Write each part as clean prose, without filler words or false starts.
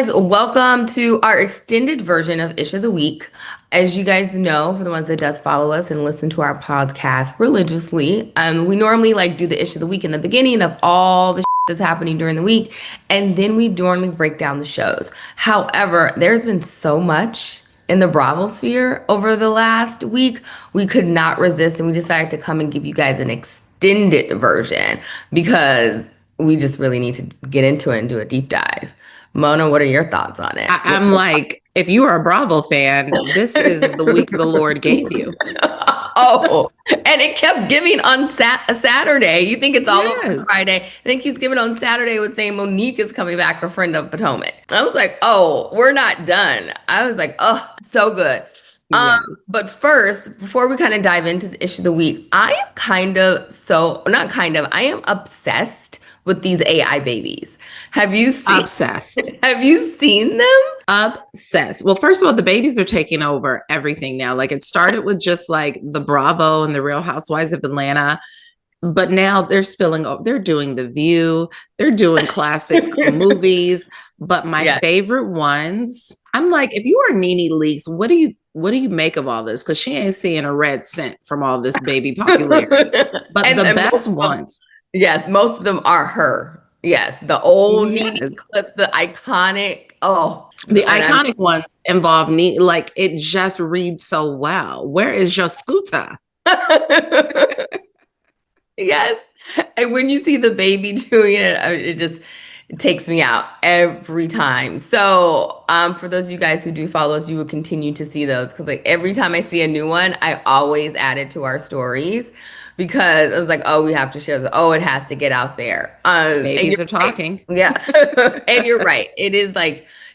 guys, welcome to our extended version of Ish of the Week. As you guys know, for the ones that does follow us and listen to our podcast religiously, we normally do the Ish of the Week in the beginning of all the that's happening during the week, and then we normally break down the shows. However, there's been so much in the Bravo sphere over the last week, we could not resist, and we decided to come and give you guys an extended version because we just really need to get into it and do a deep dive. Mona, what are your thoughts on it? I'm like, if you are a Bravo fan, this is the week the Lord gave you. Oh, and it kept giving on Saturday. You think it's all over Friday. I think keeps giving on Saturday with saying Monique is coming back, her friend of Potomac. I was like, oh, we're not done. I was like, oh, so good. Yes. But first, before we kind of dive into the issue of the week, I am obsessed with these AI babies. Have you seen? Obsessed. Have you seen them? Obsessed. Well, first of all, the babies are taking over everything now. Like it started with just like the Bravo and the Real Housewives of Atlanta, but now they're spilling over. They're doing The View. They're doing classic movies. But my favorite ones, I'm like, if you are Nene Leakes, what do you make of all this? Because she ain't seeing a red cent from all this baby popularity. But the best ones. Yes, most of them are her. Yes, the old Nene clip, the iconic. Oh, the iconic ones involve Nene. Like it just reads so well. Where is your scooter? Yes, and when you see the baby doing it, it takes me out every time. So, for those of you guys who do follow us, you will continue to see those because every time I see a new one, I always add it to our stories. Because I was like, oh, we have to share this. Oh, it has to get out there. Babies are talking. Right. Yeah. And you're right. It is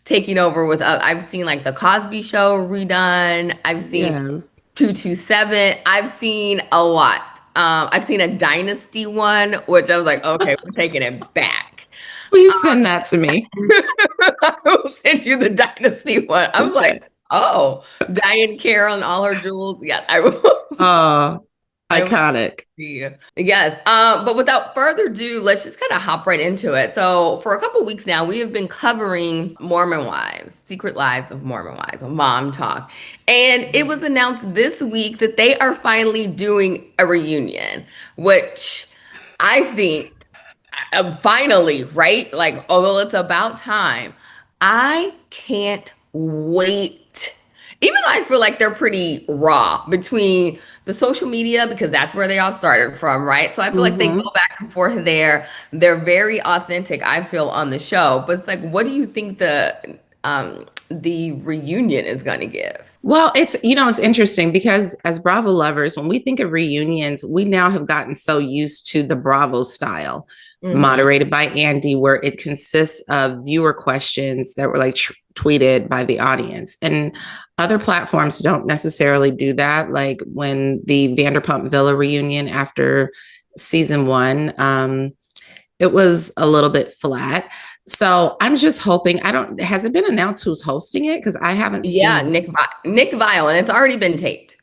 taking over with, I've seen the Cosby Show redone. I've seen 227. I've seen a lot. I've seen a Dynasty one, which I was like, okay, we're taking it back. Please send that to me. I will send you the Dynasty one. I'm like, oh, Diane Carroll and all her jewels. Yes, I will. Iconic. Yes. But without further ado, let's just kind of hop right into it. So for a couple weeks now, we have been covering Mormon Wives, Secret Lives of Mormon Wives, Mom Talk. And it was announced this week that they are finally doing a reunion, which I think finally, right? Although it's about time, I can't wait. Even though I feel like they're pretty raw between the social media, because that's where they all started from, right? So I feel like they go back and forth there. They're very authentic, I feel, on the show. But it's what do you think the reunion is going to give? Well, it's interesting because as Bravo lovers, when we think of reunions, we now have gotten so used to the Bravo style, moderated by Andy, where it consists of viewer questions that were tweeted by the audience. And other platforms don't necessarily do that. Like when the Vanderpump Villa reunion after season 1, it was a little bit flat. So I'm just hoping, has it been announced who's hosting it? Because I haven't seen. Yeah, Nick Viall, and it's already been taped.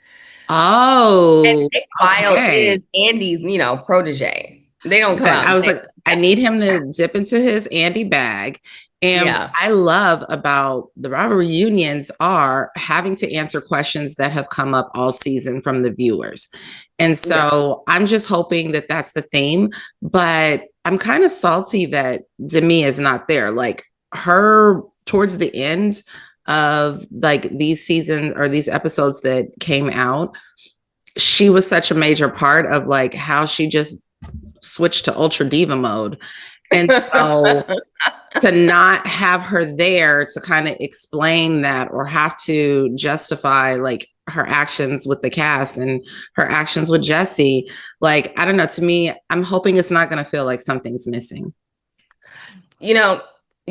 Oh, and Nick Viall is Andy's, protege. They don't come out. I was like, I need him to dip into his Andy bag. And what I love about the Bravo reunions are having to answer questions that have come up all season from the viewers. And so I'm just hoping that that's the theme, but I'm kind of salty that Demi is not there. Her towards the end of these seasons or these episodes that came out, she was such a major part of how she just switched to ultra diva mode. And so to not have her there to kind of explain that or have to justify her actions with the cast and her actions with Jesse, I don't know, to me, I'm hoping it's not going to feel like something's missing. You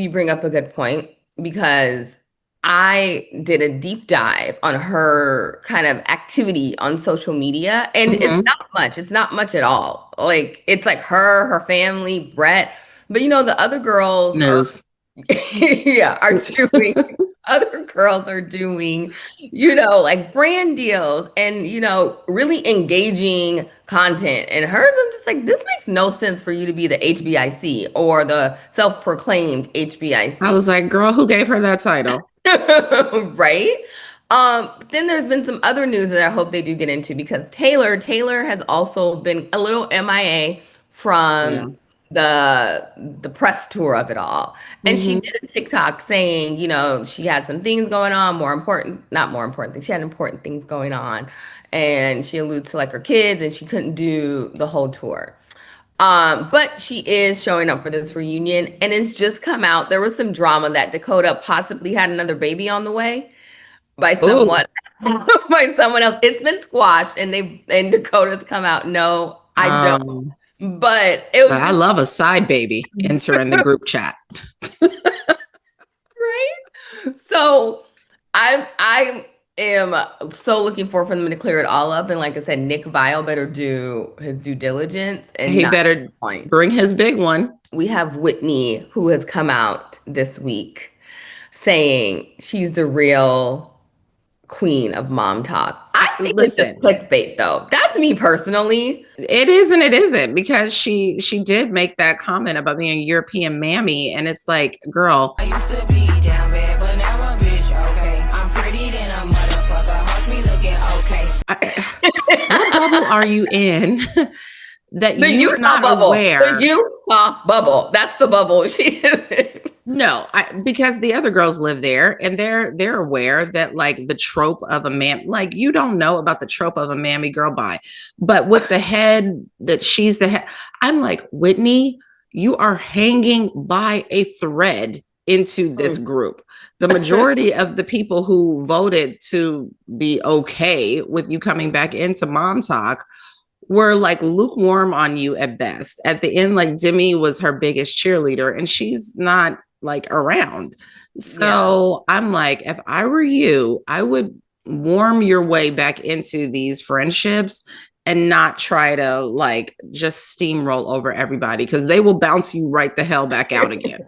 bring up a good point because I did a deep dive on her kind of activity on social media, and it's not much. It's not much at all. It's her family, Brett. But the other girls are doing other girls are doing, like brand deals and, really engaging content. And hers, I'm just like, this makes no sense for you to be the HBIC or the self-proclaimed I HBIC. was like, girl, who gave her that title? Right? Then there's been some other news that I hope they do get into because Taylor has also been a little MIA Yeah. from the press tour of it all. And she Mm-hmm. did a TikTok saying, she had some things going on, not more important things. She had important things going on. And she alludes to like her kids and she couldn't do the whole tour. But she is showing up for this reunion, and it's just come out. There was some drama that Dakota possibly had another baby on the way by Ooh. someone by someone else. It's been squashed, and Dakota's come out. No, I don't. Um, But it but was I just love a side baby entering the group chat. right. So I am so looking forward for them to clear it all up. And like I said, Nick Vile better do his due diligence and He not better point. bring his big one. We have Whitney who has come out this week saying she's the real queen of mom talk. I think it's just Listen, clickbait though. That's me personally. it is and it isn't because she did make that comment about being a European mammy, and it's like, girl, I used to be down bad, but now I'm a bitch, okay? I'm pretty than a motherfucker, watch me looking okay. what bubble are you in that The you're Utah not bubble. aware? The Utah bubble. That's the bubble she is in. No, because the other girls live there and they're aware that like the trope of a man, like you don't know about the trope of a mammy girl bye. But with the head that she's the head, I'm like, Whitney, you are hanging by a thread into this group. The majority of the people who voted to be okay with you coming back into Mom Talk were like lukewarm on you at best. At the end, like Demi was her biggest cheerleader and she's not like around. So I'm like, if I were you, I would warm your way back into these friendships and not try to like just steamroll over everybody because they will bounce you right the hell back out again.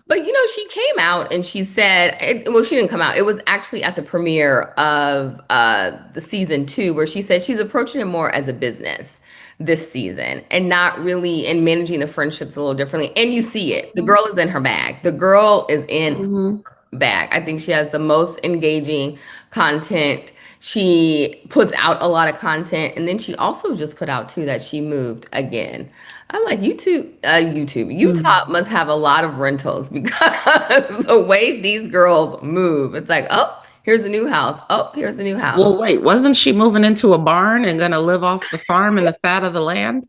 But she came out and she said, well, she didn't come out. It was actually at the premiere of the season 2 where she said she's approaching it more as a business this season and not really and managing the friendships a little differently. And you see it. The girl is in her bag. The girl is in her bag. I think she has the most engaging content. She puts out a lot of content. And then she also just put out too that she moved again. I'm like, Utah must have a lot of rentals because the way these girls move, it's like, oh, here's a new house. Oh, here's a new house. Well, wait, wasn't she moving into a barn and gonna live off the farm and the fat of the land?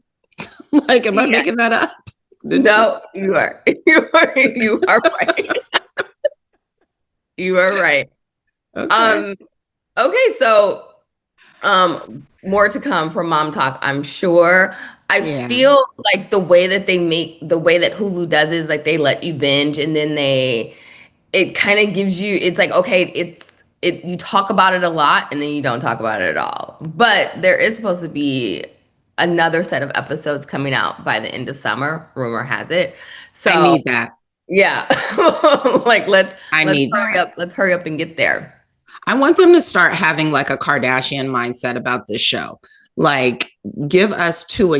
Like, am I making that up? No, you are. You are right. You are right. Okay. Okay, so more to come from Mom Talk, I'm sure. I feel like the way that Hulu does is like they let you binge and then it kind of gives you, it's like, okay, you talk about it a lot and then you don't talk about it at all. But there is supposed to be another set of episodes coming out by the end of summer, rumor has it. So I need that. Yeah. Like let's hurry that. up. Let's hurry up and get there. I want them to start having like a Kardashian mindset about this show. Like, give us 2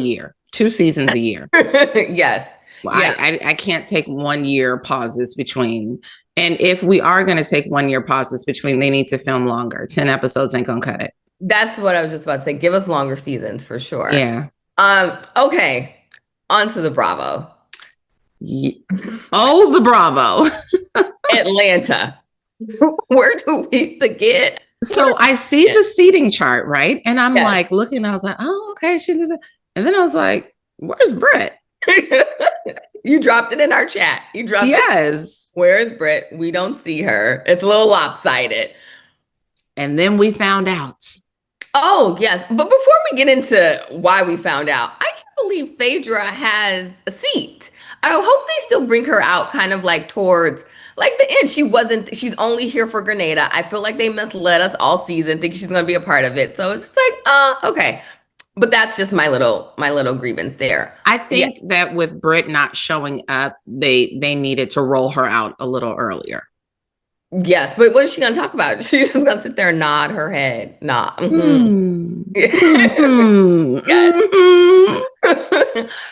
seasons a year. Yes. Well, yeah. I can't take 1 year pauses between. And if we are going to take 1 year pauses between, they need to film longer. 10 episodes ain't going to cut it. That's what I was just about to say. Give us longer seasons for sure. Yeah. Okay. On to the Bravo. Yeah. Oh, the Bravo. Atlanta. Where do we begin? So I see the seating chart, right? And I'm like looking, I was like, oh, okay. She did it. And then I was like, where's Britt? You dropped it in our chat. You dropped it. Where's Britt? We don't see her. It's a little lopsided. And then we found out. Oh, yes. But before we get into why we found out, I can't believe Phaedra has a seat. I hope they still bring her out kind of like towards like the end. She's only here for Grenada. I feel like they misled us all season, think she's going to be a part of it. So it's just like, okay. But that's just my little grievance there. I think that with Britt not showing up, they needed to roll her out a little earlier. Yes, but what is she gonna talk about? She's just gonna sit there and nod her head. Nod. Yes.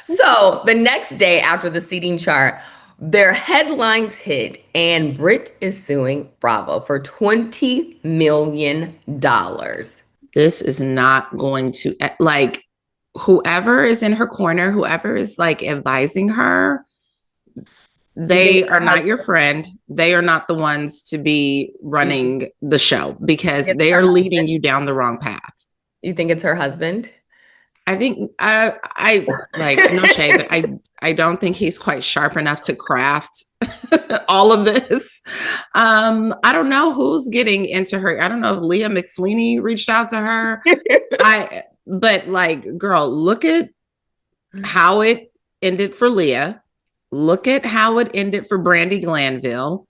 So the next day after the seating chart, their headlines hit, and Britt is suing Bravo for $20 million. This is not going to, like, whoever is in her corner, whoever is like advising her, they are not your friend. They are not the ones to be running the show, because they are leading you down the wrong path. You think it's her husband? I think I like, no shade, but I don't think he's quite sharp enough to craft all of this. I don't know who's getting into her. I don't know if Leah McSweeney reached out to her. But like, girl, look at how it ended for Leah. Look at how it ended for Brandy Glanville.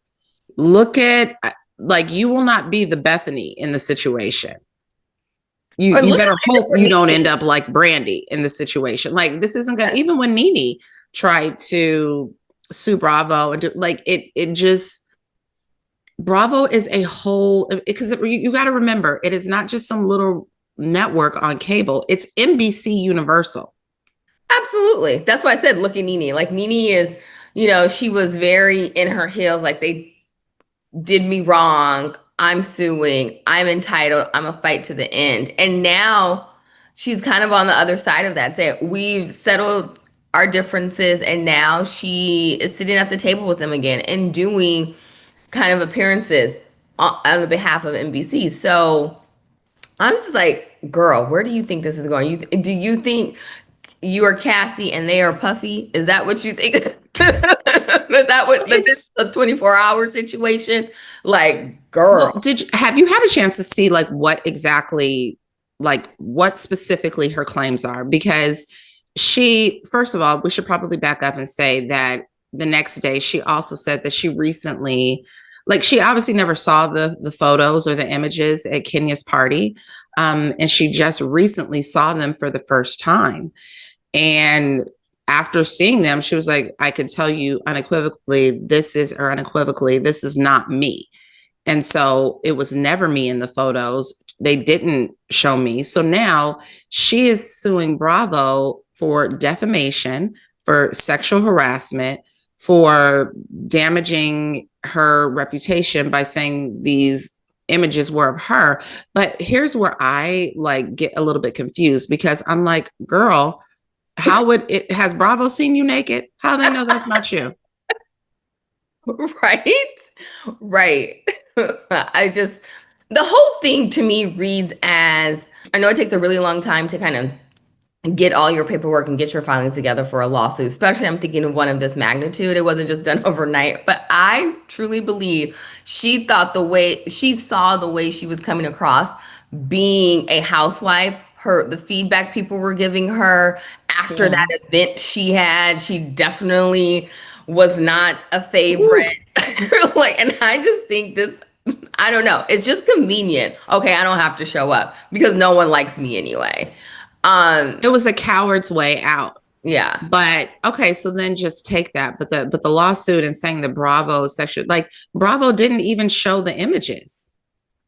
Look at, like, you will not be the Bethany in the situation. You better hope you don't end up like Brandy in the situation. Like, this isn't gonna, even when Nene tried to sue Bravo and do, like, it just, Bravo is a whole, because you got to remember, it is not just some little network on cable. It's NBC Universal. Absolutely. That's why I said, look at Nene. Like, Nene is, she was very in her heels. Like, they did me wrong. I'm suing. I'm entitled. I'm a fight to the end. And now she's kind of on the other side of that. Say, we've settled our differences, and now she is sitting at the table with them again and doing kind of appearances on the behalf of NBC. So I'm just like, girl, where do you think this is going? Do you think you are Cassie and they are Puffy? Is that what you think? Is that what this a 24-hour situation? Like, girl. Well, have you had a chance to see like what specifically her claims are? Because first of all, we should probably back up and say that the next day she also said that she recently, like, she obviously never saw the photos or the images at Kenya's party. And she just recently saw them for the first time. And after seeing them, she was like, I could tell you unequivocally, this is not me. And so it was never me in the photos. They didn't show me. So now she is suing Bravo for defamation, for sexual harassment, for damaging her reputation by saying these images were of her. But here's where I like get a little bit confused, because I'm like, girl, has Bravo seen you naked? How they know that's not you? Right. The whole thing to me reads as, I know it takes a really long time to kind of get all your paperwork and get your filings together for a lawsuit, especially I'm thinking of one of this magnitude. It wasn't just done overnight, but I truly believe she saw the way she was coming across being a housewife, the feedback people were giving her after that event she definitely was not a favorite. And I just think this, I don't know, it's just convenient. Okay, I don't have to show up because no one likes me anyway. It was a coward's way out. Yeah. But okay, so then just take that. But the lawsuit and saying the Bravo section, like, Bravo didn't even show the images.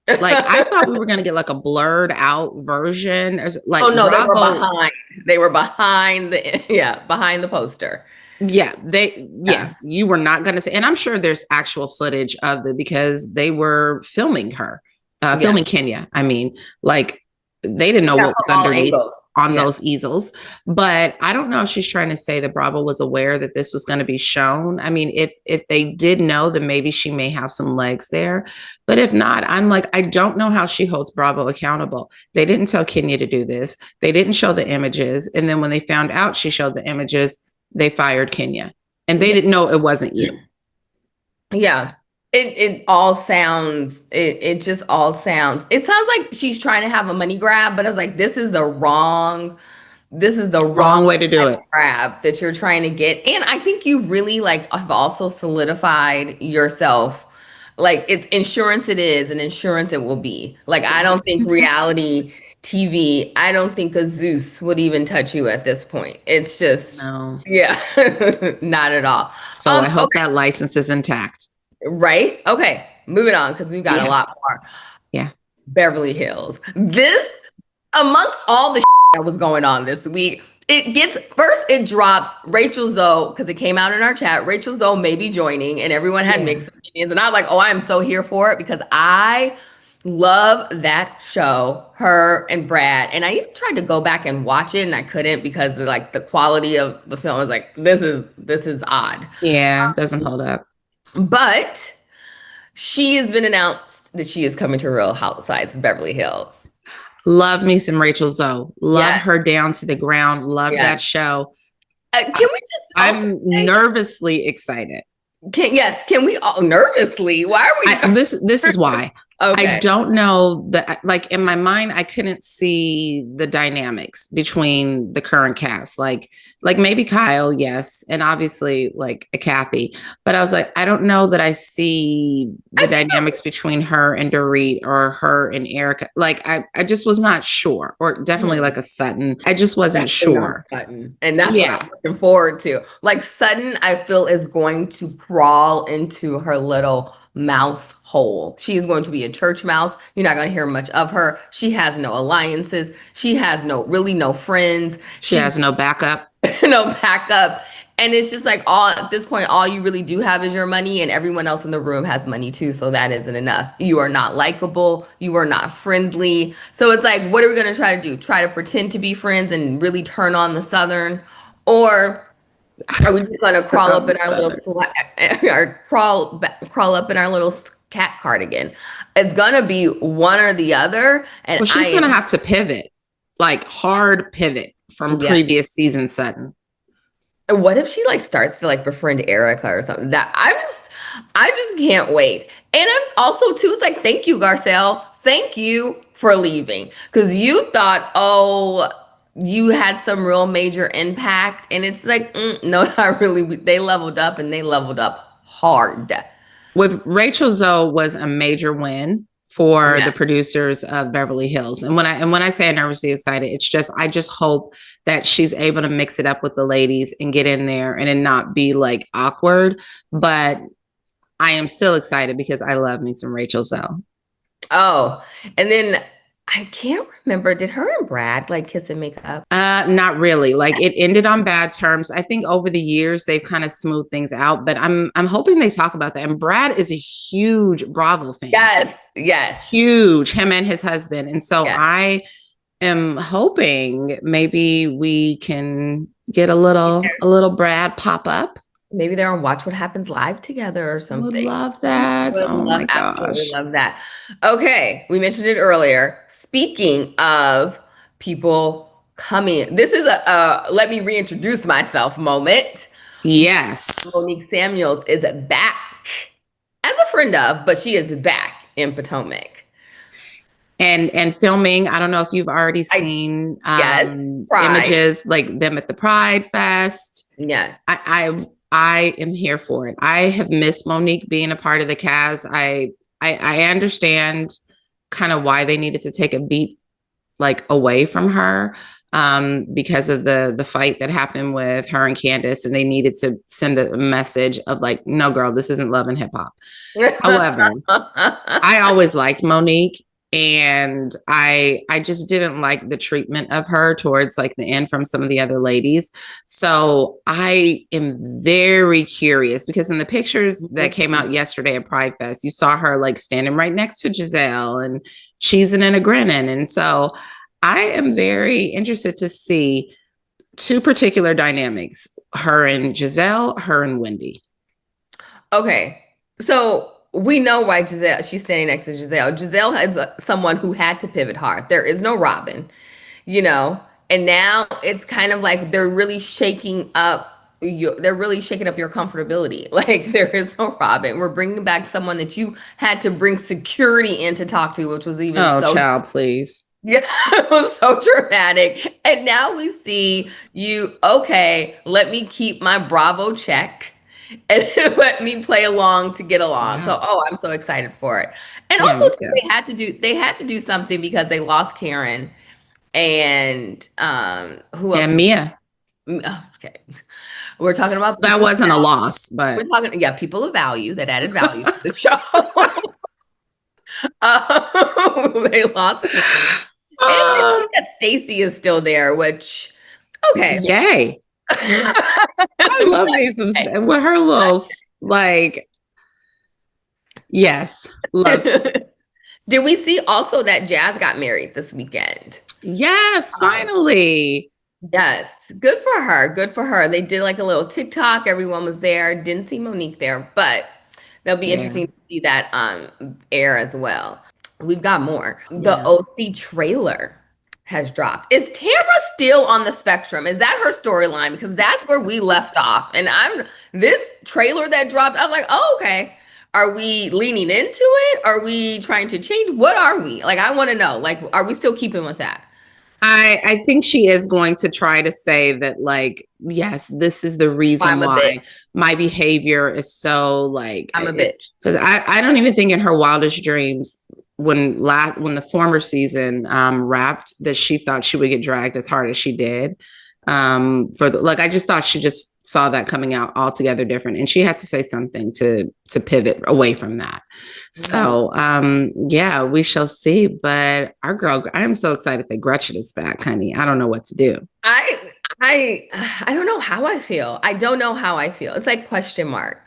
Like, I thought we were gonna get like a blurred out version. Like, oh no, Bravo, they were behind the poster. Yeah, you were not gonna say, and I'm sure there's actual footage of it because they were filming her, filming Kenya. I mean, like, they didn't know what was underneath on those easels. But I don't know if she's trying to say that Bravo was aware that this was going to be shown. I mean, if they did know, then maybe she may have some legs there. But if not, I'm like, I don't know how she holds Bravo accountable. They didn't tell Kenya to do this. They didn't show the images. And then when they found out she showed the images, they fired Kenya. And they didn't know it wasn't you. Yeah. It just all sounds, it sounds like she's trying to have a money grab, but I was like, this is the wrong way to do it. Grab that you're trying to get. And I think you really like have also solidified yourself. Like, it's insurance it is, and insurance it will be. Like, I don't think reality TV, I don't think a Zeus would even touch you at this point. It's just, not at all. So I hope that license is intact. Right? Okay. moving on because we've got a lot more. Yeah. Beverly Hills. This, amongst all the that was going on this week, it drops Rachel Zoe, because it came out in our chat. Rachel Zoe may be joining, and everyone had mixed opinions. And I was like, oh, I am so here for it because I love that show, her and Brad. And I even tried to go back and watch it, and I couldn't because the quality of the film was like, this is odd. Yeah, it doesn't hold up. But she has been announced that she is coming to Real Housewives of Beverly Hills. Love me some Rachel Zoe. Love her down to the ground. Love that show. Can we just? I'm nervously excited. Can we all nervously? Why are we? This is why. Okay. I don't know that, like, in my mind, I couldn't see the dynamics between the current cast. Like maybe Kyle, yes, and obviously like a Kathy. But I was like, I don't know that I see the dynamics between her and Dorit or her and Erica. Like, I just was not sure, or definitely like a Sutton. I just wasn't sure. Sutton. And that's what I'm looking forward to. Like Sutton, I feel is going to crawl into her little mouse hole. She is going to be a church mouse. You're not going to hear much of her. She has no alliances. She has no friends. She has no backup. No backup. And it's just like at this point, all you really do have is your money, and everyone else in the room has money too. So that isn't enough. You are not likable. You are not friendly. So it's like, what are we going to try to do? Try to pretend to be friends and really turn on the Southern? Or are we just going to crawl up in our little crawl up in our little cat cardigan? It's going to be one or the other. And well, she's going to have to pivot, like hard pivot from previous season Sutton. And what if she starts to befriend Erica or something? That I just can't wait. And I'm also too, it's like, thank you, Garcelle. Thank you for leaving. Because you thought, you had some real major impact. And it's like, no, not really. They leveled up, and they leveled up hard. With Rachel Zoe was a major win for the producers of Beverly Hills. And when I say I'm nervously excited, it's just, I just hope that she's able to mix it up with the ladies and get in there and it not be like awkward. But I am still excited because I love me some Rachel Zoe. Oh, and then I can't remember. Did her and Brad kiss and make up? Not really. It ended on bad terms. I think over the years they've kind of smoothed things out, but I'm hoping they talk about that. And Brad is a huge Bravo fan. Yes. Huge, him and his husband. And so I am hoping maybe we can get a little Brad pop up. Maybe they're on Watch What Happens Live together or something. Would love that. My gosh. Absolutely love that. Okay. We mentioned it earlier. Speaking of people coming, this is a let me reintroduce myself moment. Yes. Monique Samuels is back as a friend of, but she is back in Potomac. And filming. I don't know if you've already seen images like them at the Pride Fest. Yes. I am here for it. I have missed Monique being a part of the cast. I understand kind of why they needed to take a beat away from her because of the fight that happened with her and Candace, and they needed to send a message of no, girl, this isn't love and hip hop. However, I always liked Monique. And I just didn't like the treatment of her towards the end from some of the other ladies. So I am very curious because in the pictures that came out yesterday at Pride Fest, you saw her standing right next to Giselle and cheesing and a grinning. And so I am very interested to see two particular dynamics, her and Giselle, her and Wendy. Okay. So we know why she's standing next to Giselle. Giselle is someone who had to pivot hard. There is no Robin, and now it's kind of they're really shaking up your comfortability. There is no Robin. We're bringing back someone that you had to bring security in to talk to, which was even child, please. Yeah, it was so dramatic. And now we see you, okay, let me keep my Bravo check and let me play along to get along. Yes. So, I'm so excited for it. And also they had to do something because they lost Karen and who else? And Mia. Okay. We're talking about that wasn't a loss, but we're talking, people of value that added value to the show. They lost Kim. And I think that Stacy is still there, which, okay. Yay. I love me some with her little, like, yes, loves. Did we see also that Jazz got married this weekend? Yes, finally. Yes, good for her. Good for her. They did like a little TikTok. Everyone was there. Didn't see Monique there, but that'll be interesting to see that air as well. We've got more. The OC trailer has dropped. Is Tamra still on the spectrum? Is that her storyline? Because that's where we left off. And this trailer that dropped, I'm like, oh, okay. Are we leaning into it? Are we trying to change? What are we? Like, I want to know. Like, are we still keeping with that? I think she is going to try to say that, like, yes, this is the reason why my behavior is so, like, I'm a bitch. Because I don't even think in her wildest dreams when the former season wrapped that she thought she would get dragged as hard as she did. I just thought she just saw that coming out altogether different, and she had to say something to pivot away from that. So we shall see. But our girl, I am so excited that Gretchen is back, honey. I don't know what to do. I don't know how I feel. I don't know how I feel. It's like question mark.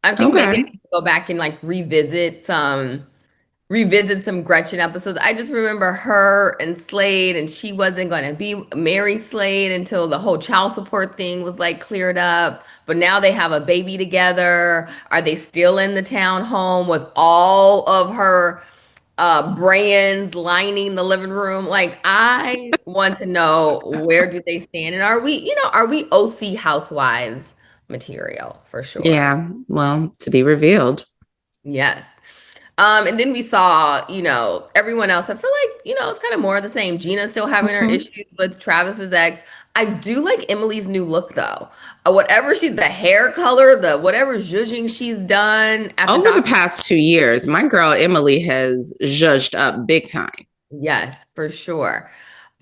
I think maybe I need to go back and like revisit some Gretchen episodes. I just remember her and Slade, and she wasn't going to marry Slade until the whole child support thing was like cleared up. But now they have a baby together. Are they still in the townhome with all of her brands lining the living room? Like, I want to know, where do they stand? And are we OC housewives material for sure? Yeah, well, to be revealed. Yes. And then we saw, everyone else. I feel like, it's kind of more of the same. Gina's still having her issues with Travis's ex. I do like Emily's new look, though. The hair color, whatever zhuzhing she's done. Over the past 2 years, my girl Emily has zhuzhed up big time. Yes, for sure.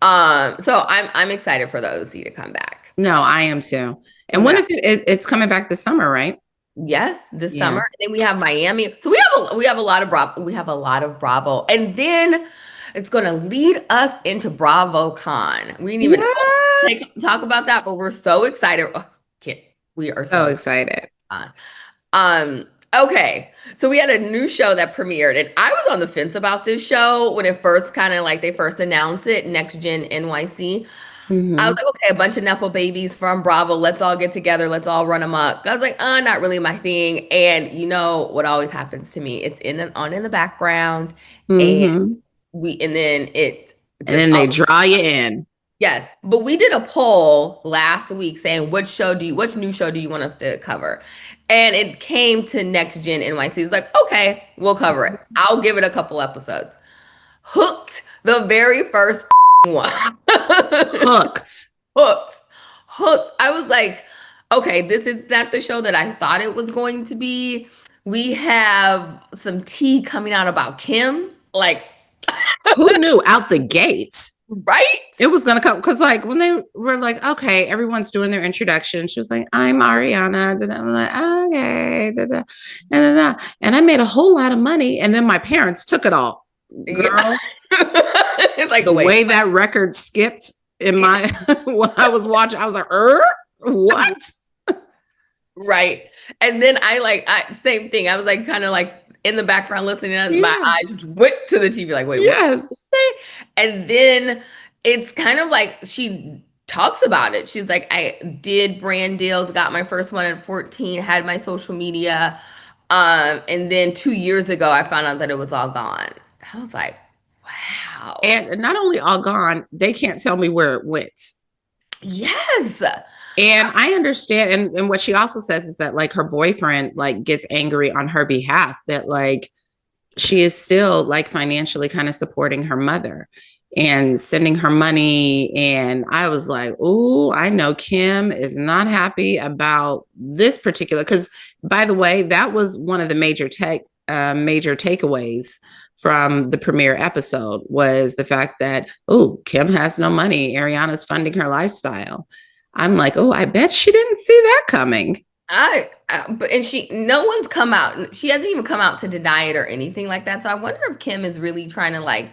So I'm excited for the OC to come back. No, I am too. And when is it? It's coming back this summer, right? Yes, this summer. And then we have Miami. So we have a lot of Bravo. We have a lot of Bravo. And then it's going to lead us into BravoCon. We didn't even talk about that, but we're so excited. We are so excited. Okay. So we had a new show that premiered, and I was on the fence about this show when it first they first announced it, Next Gen NYC. I was like, okay, a bunch of Nepo babies from Bravo. Let's all get together. Let's all run amok. I was like, not really my thing. And you know what always happens to me? It's in the background, and then they draw you in. Yes, but we did a poll last week saying which new show do you want us to cover, and it came to Next Gen NYC. It's like, okay, we'll cover it. I'll give it a couple episodes. Hooked, the very first one. Hooked. I was like, okay, this is not the show that I thought it was going to be. We have some tea coming out about Kim. Like, who knew out the gate? Right? It was going to come, because like when they were like, okay, everyone's doing their introduction. She was like, I'm Ariana. And I'm like, okay. And I made a whole lot of money. And then my parents took it all. Girl. It's like the way that record skipped in my when I was watching, I was like, what? Right. And then same thing. I was like kind of like in the background listening, and my eyes went to the TV like, wait, yes. What? And then it's kind of like she talks about it. She's like, I did brand deals, got my first one at 14, had my social media. And then 2 years ago, I found out that it was all gone. I was like, wow. And not only all gone, they can't tell me where it went. Yes. And I understand. And what she also says is that like her boyfriend like gets angry on her behalf, that like she is still like financially kind of supporting her mother and sending her money. And I was like, oh, I know Kim is not happy about this particular, because by the way, that was one of the major takeaways from the premiere episode, was the fact that, oh, Kim has no money. Ariana's funding her lifestyle. I'm like, oh, I bet she didn't see that coming. But no one's come out. She hasn't even come out to deny it or anything like that. So I wonder if Kim is really trying to like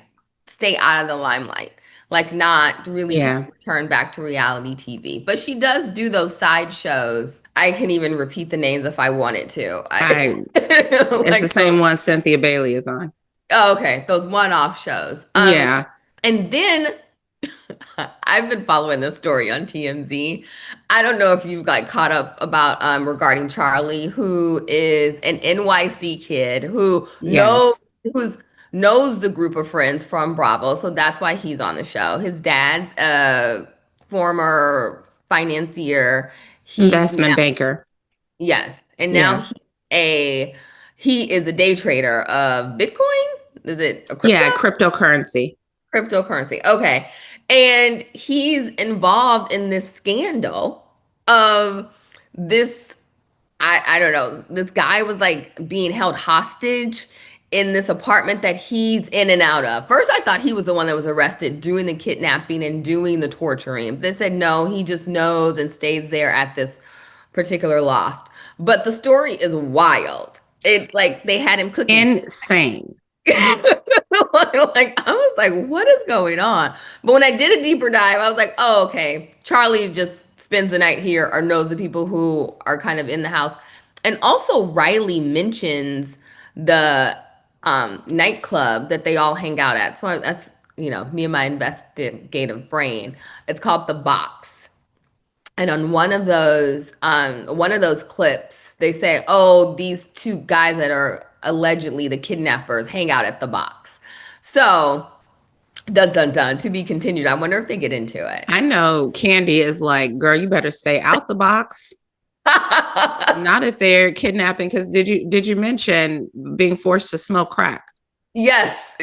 stay out of the limelight, like not really return back to reality TV. But she does do those side shows. I can even repeat the names if I wanted to. It's the same one Cynthia Bailey is on. Oh, okay. Those one-off shows. Yeah. And then I've been following this story on TMZ. I don't know if you've like caught up about regarding Charlie, who is an NYC kid who knows the group of friends from Bravo. So that's why he's on the show. His dad's a former financier. Investment banker. Yes. And now he is a day trader of Bitcoin. Is it a crypto? Yeah, cryptocurrency. Cryptocurrency. Okay. And he's involved in this scandal of this, I don't know, this guy was like being held hostage in this apartment that he's in and out of. First, I thought he was the one that was arrested doing the kidnapping and doing the torturing. They said, no, he just knows and stays there at this particular loft. But the story is wild. It's like they had him cooking. Insane. Like I was like, what is going on? But when I did a deeper dive, I was like, oh, okay. Charlie just spends the night here or knows the people who are kind of in the house. And also Riley mentions the nightclub that they all hang out at. So that's, me and my investigative brain. It's called The Box. And on one of those clips, they say, oh, these two guys that are allegedly the kidnappers hang out at The Box. So, dun dun dun, to be continued. I wonder if they get into it. I know Candy is like, girl, you better stay out the box. Not if they're kidnapping, because did you mention being forced to smoke crack? Yes.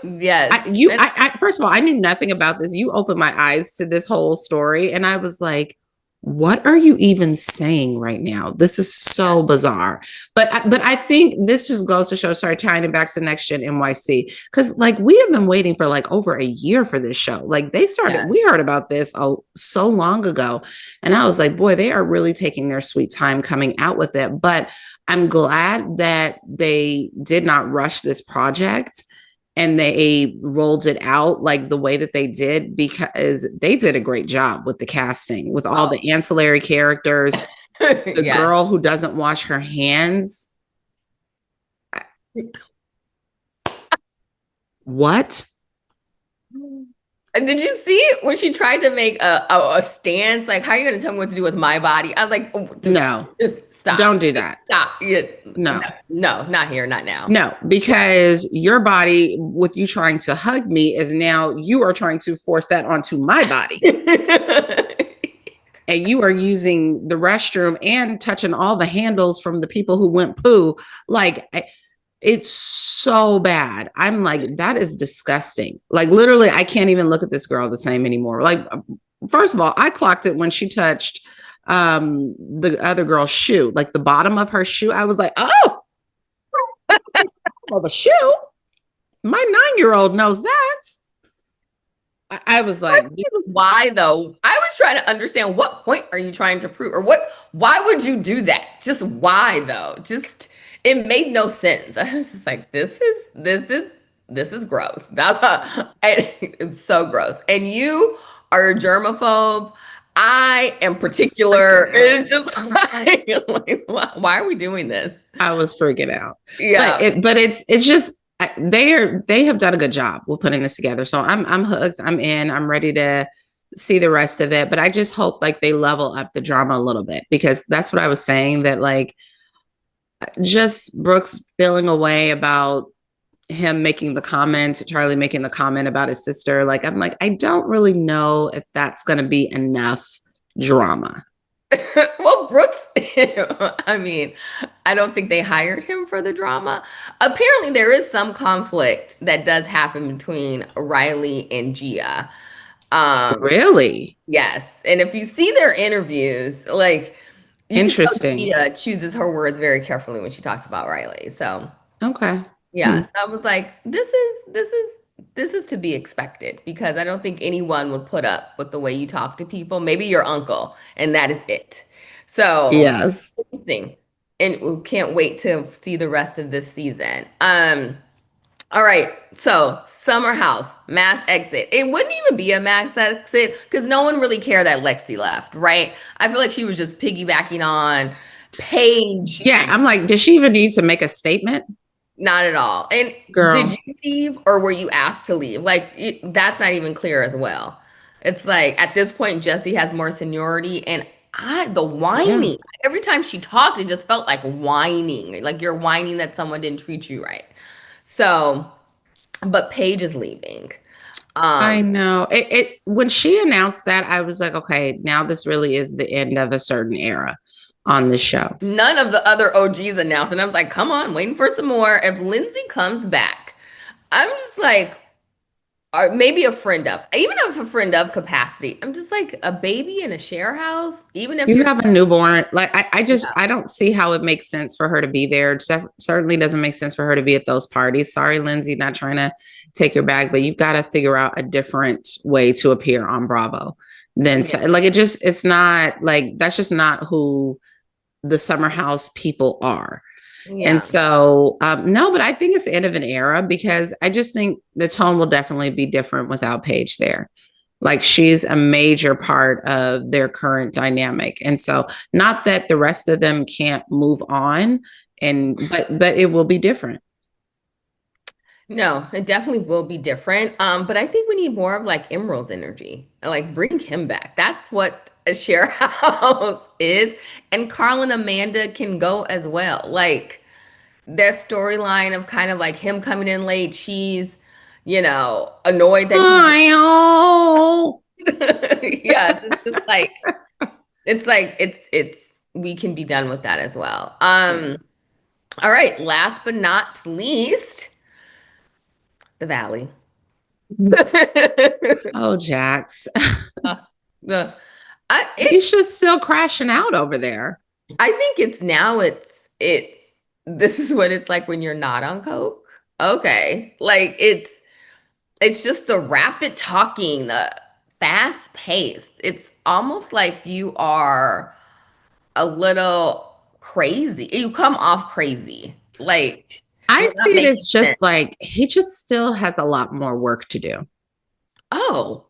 Yes. I first of all, I knew nothing about this. You opened my eyes to this whole story, and I was like, what are you even saying right now? This is so bizarre. But I think this just goes to show, sorry, tying it back to Next Gen NYC, because like we have been waiting for like over a year for this show. Like they started, we heard about this so long ago. And I was like, boy, they are really taking their sweet time coming out with it. But I'm glad that they did not rush this project and they rolled it out like the way that they did, because they did a great job with the casting, with all the ancillary characters. The girl who doesn't wash her hands. What? Did you see it when she tried to make a stance? Like, how are you going to tell me what to do with my body? I was like, oh, no, just stop. Don't do that. Stop. No, not here, not now. No, because your body, with you trying to hug me, is now you are trying to force that onto my body. And you are using the restroom and touching all the handles from the people who went poo. Like, it's so bad. I'm like, that is disgusting. Like, literally, I can't even look at this girl the same anymore. Like, first of all, I clocked it when she touched the other girl's shoe, like the bottom of her shoe. I was like, oh, of a shoe. My 9-year-old knows that. I was like, why though? I was trying to understand, what point are you trying to prove, or why would you do that? Just why though? Just, it made no sense. I was just like, this is gross. That's how it's so gross. And you are a germaphobe. I am particular. It's just like, why are we doing this? I was freaking out. Yeah, but it's just they have done a good job with putting this together. So I'm hooked. I'm in. I'm ready to see the rest of it. But I just hope like they level up the drama a little bit, because that's what I was saying, that like just Brooks feeling away about him making the comment, Charlie making the comment about his sister. Like, I'm like, I don't really know if that's going to be enough drama. Well, Brooks, I mean, I don't think they hired him for the drama. Apparently, there is some conflict that does happen between Riley and Gia. Really? Yes. And if you see their interviews, like, interesting. Gia chooses her words very carefully when she talks about Riley. So, okay. yeah. So I was like, this is this is to be expected because I don't think anyone would put up with the way you talk to people. Maybe your uncle, and that is it. So, Yes. interesting. And we can't wait to see the rest of this season. All right. So, Summer House, mass exit. It wouldn't even be a mass exit because no one really cared that Lexi left, right? I feel like she was just piggybacking on Paige. Yeah, I'm like, did she even need to make a statement? Not at all. And Girl. did you leave or were you asked to leave? Like, that's not even clear as well. It's like at this point, Jessie has more seniority, and the whining. Yeah. Every time she talked, it just felt like whining. Like you're whining that someone didn't treat you right. So, but Paige is leaving. I know. It when she announced that, I was like, okay, now this really is the end of a certain era on the show. None of the other OGs announced, and I was like, come on, waiting for some more. If Lindsey comes back, I'm just like, or maybe a friend of, even if a friend of capacity, I'm just like a baby in a share house. Even if you you're have a newborn, like I don't see how it makes sense for her to be there. It certainly doesn't make sense for her to be at those parties. Sorry, Lindsey, not trying to take your bag, but you've got to figure out a different way to appear on Bravo. Like it's not like that's just not who the Summer House people are. Yeah. And so, no, but I think it's the end of an era because I just think the tone will definitely be different without Paige there. Like she's a major part of their current dynamic. And so not that the rest of them can't move on but it will be different. No, it definitely will be different. But I think we need more of like Emerald's energy. Like bring him back. That's what a share house is. And Carl and Amanda can go as well. Like that storyline of kind of like him coming in late, she's, annoyed that yes, it's just like it's we can be done with that as well. All right, last but not least, the Valley. Oh, Jax. He's just still crashing out over there. I think this is what it's like when you're not on coke. Okay. Like it's just the rapid talking, the fast pace. It's almost like you are a little crazy. You come off crazy. Like I see it as just like he just still has a lot more work to do. Oh.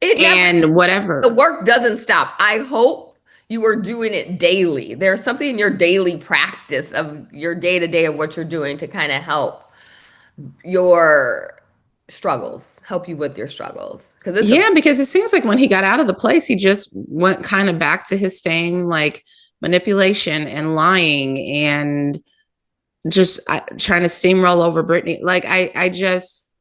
Whatever. The work doesn't stop. I hope you are doing it daily. There's something in your daily practice of your day-to-day of what you're doing to kind of help your struggles, help you with your struggles. Because it seems like when he got out of the place, he just went kind of back to his same like manipulation and lying and just trying to steamroll over Brittany. Like I just,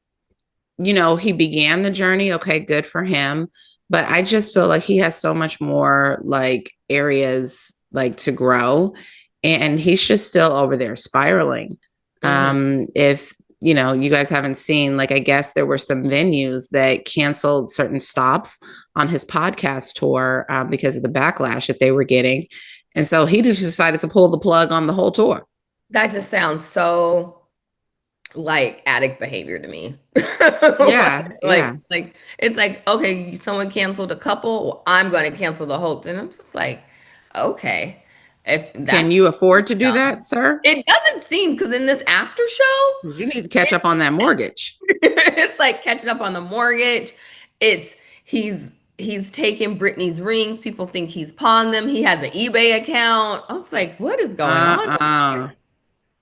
he began the journey. Okay, good for him. But I just feel like he has so much more like areas like to grow, and he's just still over there spiraling. Mm-hmm. If you guys haven't seen, like, I guess there were some venues that canceled certain stops on his podcast tour because of the backlash that they were getting. And so he just decided to pull the plug on the whole tour. That just sounds so like addict behavior to me. Yeah. Like it's like, okay, someone canceled a couple, well, I'm going to cancel the whole thing. I'm just like, okay. Can you afford to do that, sir? It doesn't seem, because in this after show, you need to catch up on that mortgage. It's like catching up on the mortgage. He's taken Brittany's rings. People think he's pawned them. He has an eBay account. I was like, what is going on?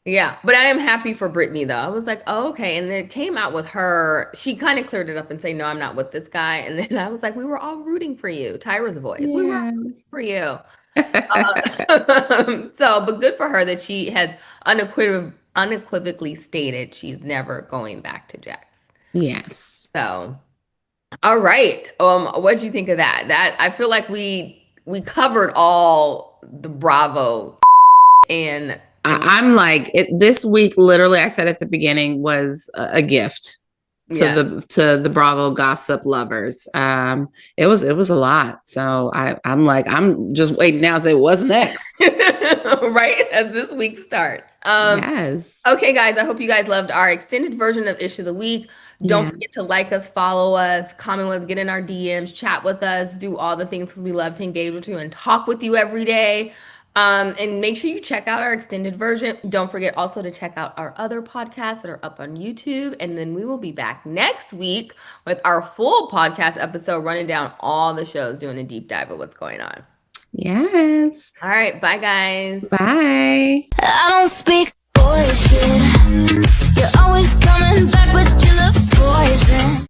Yeah, but I am happy for Brittany though. I was like, oh, okay. And then it came out with her. She kind of cleared it up and say, no, I'm not with this guy. And then I was like, we were all rooting for you. Tyra's voice. Yes. We were rooting for you. But good for her that she has unequivocally stated she's never going back to Jax. Yes. So, all right. What do you think of that? That I feel like we covered all the Bravo, and I'm like this week. Literally, I said at the beginning was a gift to the Bravo gossip lovers. It was a lot. So I'm just waiting now to say what's next. Right as this week starts. Yes. Okay, guys. I hope you guys loved our extended version of Issue of the Week. Don't forget to like us, follow us, comment with us, get in our DMs, chat with us, do all the things because we love to engage with you and talk with you every day. And make sure you check out our extended version. Don't forget also to check out our other podcasts that are up on YouTube. And then we will be back next week with our full podcast episode, running down all the shows, doing a deep dive of what's going on. Yes. All right. Bye, guys. Bye. I don't speak